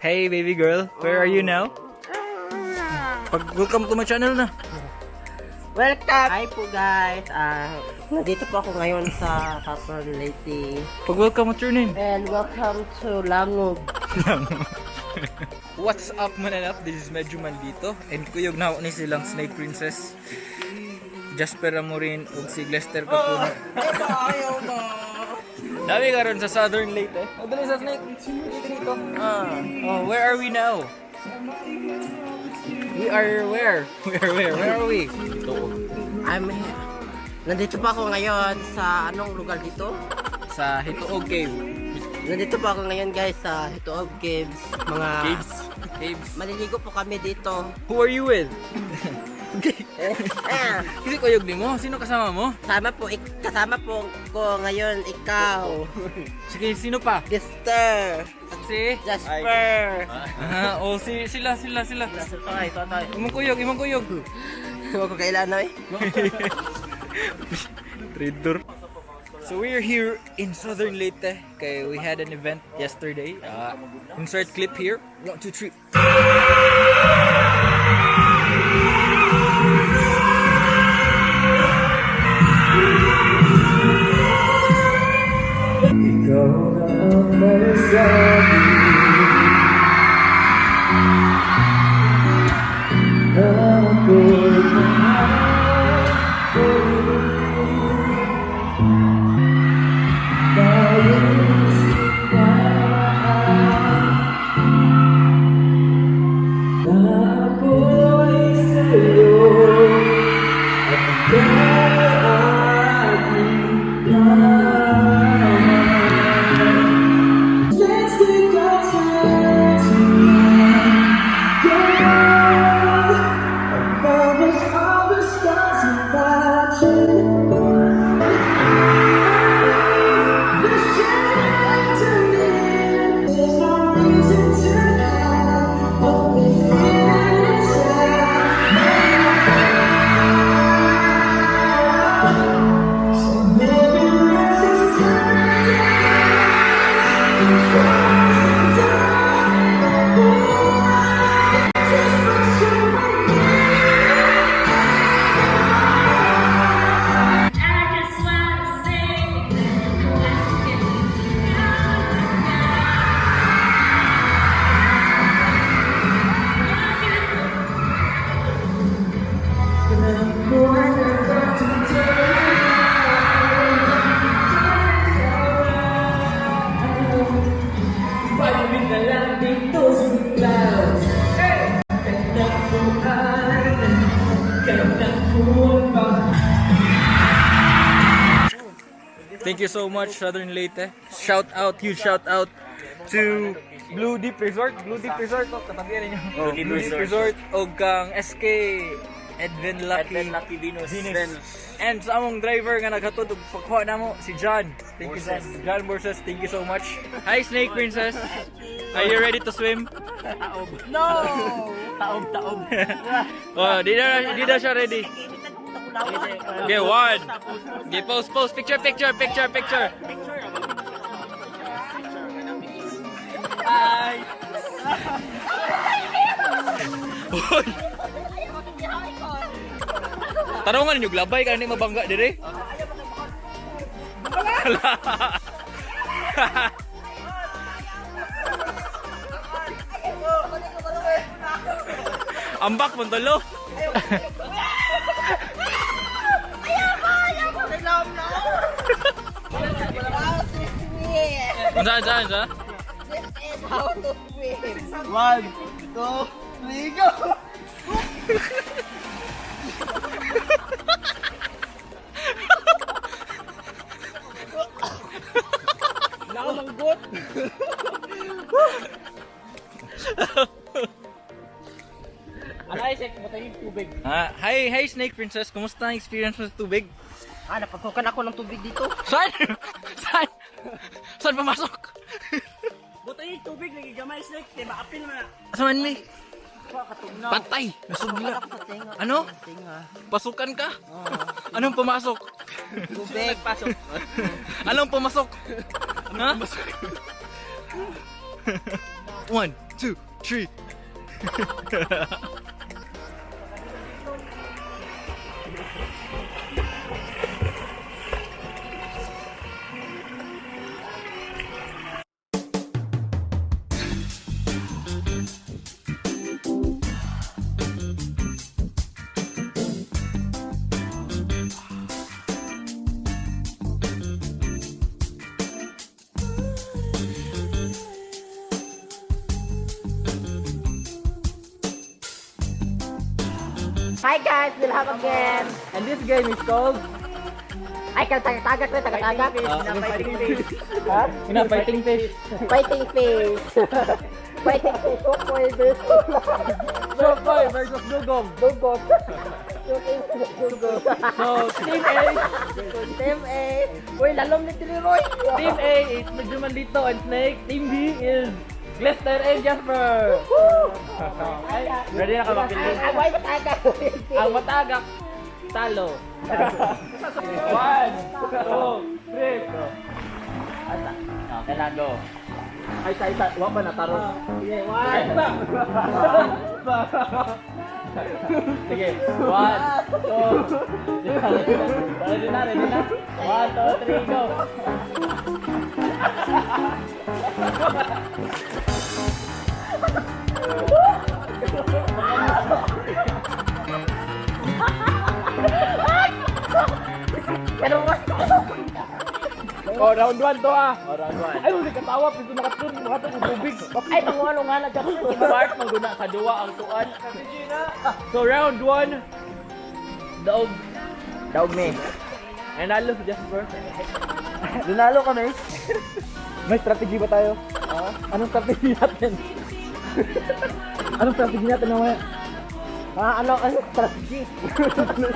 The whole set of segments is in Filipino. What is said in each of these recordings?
Hey baby girl, where are you now? Welcome to my channel na. Welcome! Hi po guys! Nandito po ako ngayon sa Capron Lady. Welcome, what's your name? And welcome to Langog. What's up mananap? This is MEDYO MALDITO. And kuyog na ako ni silang Snake Princess, JASPER AMORIN, ug si GLESTER CAPUNO. Ayaw na! Dami karon sa Southern Leyte. Dali sa Snake. Dito. Oh, where are we now? We are where? Where are we? Nandito pa ako ngayon sa anong lugar dito? Sa Hituog Cave. Nandito pa ako ngayon guys sa Hituog Caves. Mga Caves. maliligo po kami dito. Who are you with? Kasi kuyog ni mo. Sino kasama mo? Kasama po ko ngayon ikaw. Sige, sino pa? GLESTER. Si JASPER. Sila. Tatay. Imong kuyog. Huwag ko kailan eh. Traitor. So we're here in Southern Leyte. Okay, we had an event yesterday. Insert clip here. 1, 2, 3. Thank you so much, Southern Leyte. Huge shout out to Blue Deep Resort. Oh, katabi niyo. Blue Deep Resort o kang SK Edwin Lucky Venus. And sa among driver nga naghatod og pagkuha namo si John. Thank you John Borses. Thank you so much. Hi Snake Princess. Are you ready to swim? No! Taob. Oh, di na siya ready. Okay, one. Okay, pose. Picture. Bye! Tarungan niyo glabay ka hindi mabangga dire. Ambak mo talo. Saan? This is how to swim. 1, 2, 3, go! Nakamanggot. Isaac, batay yung tubig. Hi Snake Princess, kumusta ang experience mo sa tubig? Napasukan ako ng tubig dito. Saan pumasok? Butay yung tubig, nagigamay snake, diba? Apil naman na. Saan mi? Katugnaw. Patay! Nasugla. Ako sa tinga. Ano? Tinga. Pasukan ka? Anong pumasok? Tubig. Pasok. Anong pumasok? Ha? 1, 2, 3. Hi guys, we'll have again. And this game is called Ay, tagag ko, tagag. fighting fish. Ha? Fighting fish. Fighting fish. Fighting fish. Shokoy versus Shokoy versus Dugong. Dugong. So, Team A. Team A. Uy, lalong ni Tiliroy. Team A is medyo Maldito and Snake. Team B is Glester and Jasper. Ready na ka mapili? Away matagak. Ang matagak, talo. 1, 2, 3, go. Asa? Okay na, go. Ay, isa. Huwag ba nataro? Okay, Sige, 1, 2. Ready na. 1, 2, 3, go. Pero mas Oh, round 1 to ah. Oh, round 1. Ay, hindi katawa. Pito makatun ng tubig. ay pangulo nga na Jasper. Part maguna sa duwa ang tuan. So, round 1. Daog. Daog me. Nanalo si Jasper. Dinalo kami. May strategy ba tayo? Anong strategy natin? Anong strategy natin mamaya? Ano strategy?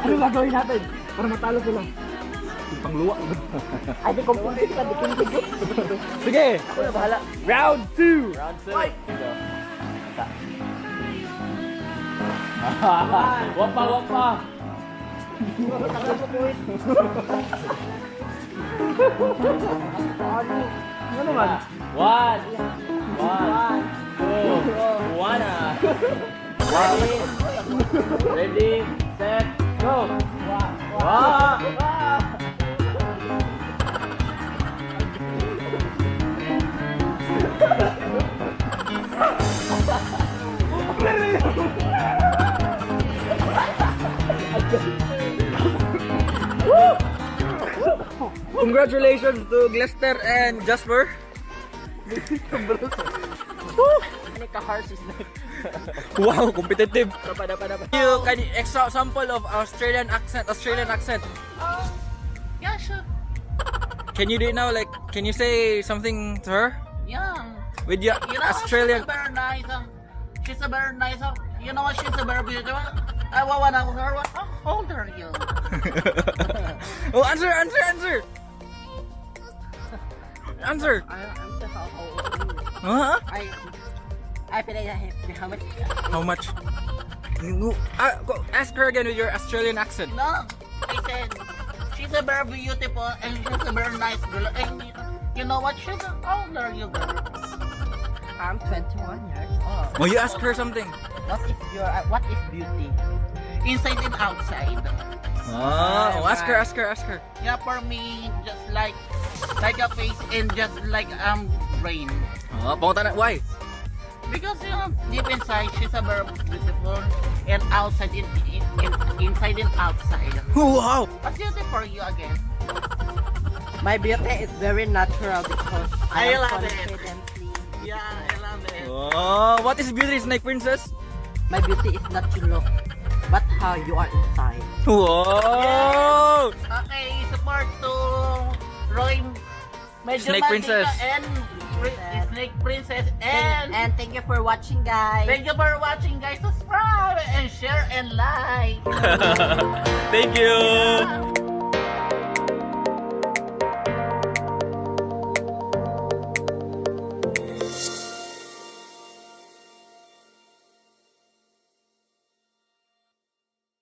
Ano gagawin natin? Para matalo sila. Pangluwa. Ay, di kumpulsin ka, di kumpulsin. Sige! Ako na bahala. Round 2! Round 2. Fight! Wag pa! Ano naman? 1, 2, 1. Ready, set, go! Congratulations to Glester and Jasper. Wow, competitive. You can extra sample of Australian accent. Yeah, sure. Can you do it now? Like, can you say something to her Yeah. with your You know, Australian? she's a very nice. She's a very nice. You know what? She's a very beautiful. I want to her. How old are you? Oh, answer! I'm so Huh? I feel like how much? How much? Ask her again with your Australian accent. No, I said she's a very beautiful and she's a very nice girl. And you know what? How old are you, girl? I'm 21 years old. Oh, you ask her something. What is beauty? Inside and outside. Oh, ask her. Yeah, for me, just like a face and just like brain. Oh, pangutan na. Why? Because you know, deep inside, she's a very beautiful, and outside, inside and outside. Wow! What's beauty for you again? My beauty is very natural because I am love it. confidently. Yeah, I love it. Oh, what is beauty, Snake Princess? My beauty is not to look, but how you are inside. Whoa! Okay, support to Roy, Medyo Snake Princess. Maldito and Snake Princess, and thank you for watching, guys. thank you for watching, guys. Subscribe and share and like. Thank you!